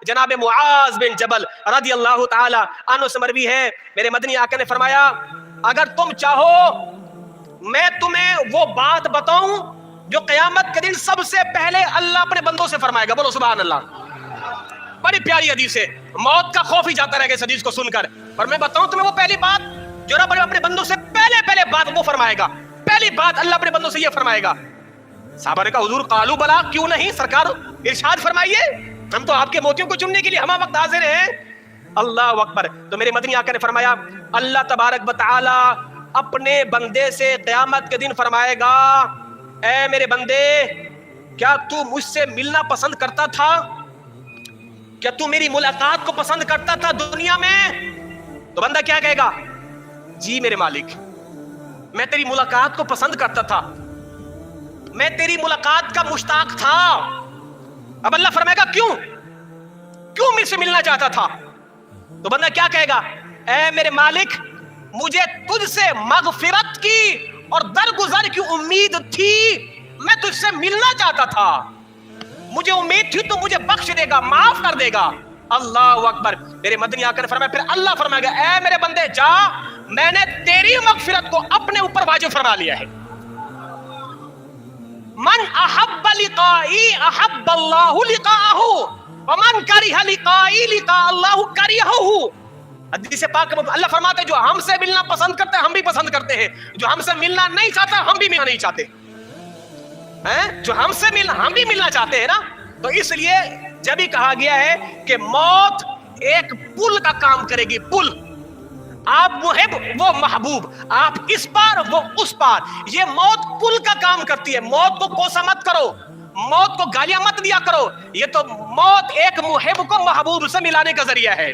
جناب معاذ بن جبل رضی اللہ تعالی عنہ سے مروی ہے، میرے مدنی آقا نے فرمایا اگر تم چاہو میں تمہیں وہ بات بتاؤں جو قیامت کے دن سب سے پہلے اللہ اپنے بندوں سے فرمائے گا، بولو سبحان اللہ۔ بڑی پیاری حدیث ہے، موت کا خوف ہی جاتا رہے گا اس حدیث کو سن کر، پر میں بتاؤں تمہیں وہ پہلی بات جو رب اپنے بندوں سے پہلے بات وہ فرمائے گا، پہلی بات اللہ اپنے بندوں سے یہ فرمائے گا۔ صحابہ نے کہا حضور قالوا بلا، کیوں نہیں سرکار ارشاد فرمائیے، ہم تو آپ کے موتیوں کو چننے کے لیے ہمہ وقت حاضر ہیں۔ اللہ اکبر۔ تو میرے مدنی آقا نے فرمایا اللہ تبارک و تعالی اپنے بندے سے قیامت کے دن فرمائے گا اے میرے بندے کیا تو مجھ سے ملنا پسند کرتا تھا؟ کیا تو میری ملاقات کو پسند کرتا تھا دنیا میں؟ تو بندہ کیا کہے گا؟ جی میرے مالک میں تیری ملاقات کو پسند کرتا تھا، میں تیری ملاقات کا مشتاق تھا۔ اب اللہ فرمائے گا کیوں مجھ سے ملنا چاہتا تھا؟ تو بندہ کیا کہے گا؟ اے میرے مالک مجھے تجھ سے مغفرت کی اور درگزر کی امید تھی، میں تجھ سے ملنا چاہتا تھا، مجھے امید تھی تو مجھے بخش دے گا، معاف کر دے گا۔ اللہ اکبر۔ میرے مدنی آقا نے فرمایا پھر اللہ فرمائے گا اے میرے بندے جا، میں نے تیری مغفرت کو اپنے اوپر واجب فرما لیا ہے۔ من احب لقائی احب اللہ لقاءہ ومن کرہ لقائی لقاء اللہ کرہہ۔ حدیث پاک میں اللہ فرماتے ہیں جو ہم سے ملنا پسند کرتے ہیں ہم بھی پسند کرتے ہیں، جو ہم سے ملنا نہیں چاہتا ہم بھی ملنا نہیں چاہتے، جو ہم سے ملنا ہم بھی ملنا چاہتے ہیں نا۔ تو اس لیے جب ہی کہا گیا ہے کہ موت ایک پل کا کام کرے گی، پل، آپ محب وہ محبوب، آپ اس پار وہ اس پار، یہ موت پل کا کام کرتی ہے۔ موت کو کوسا مت کرو، موت کو گالیاں مت دیا کرو، یہ تو موت ایک محب کو محبوب سے ملانے کا ذریعہ ہے۔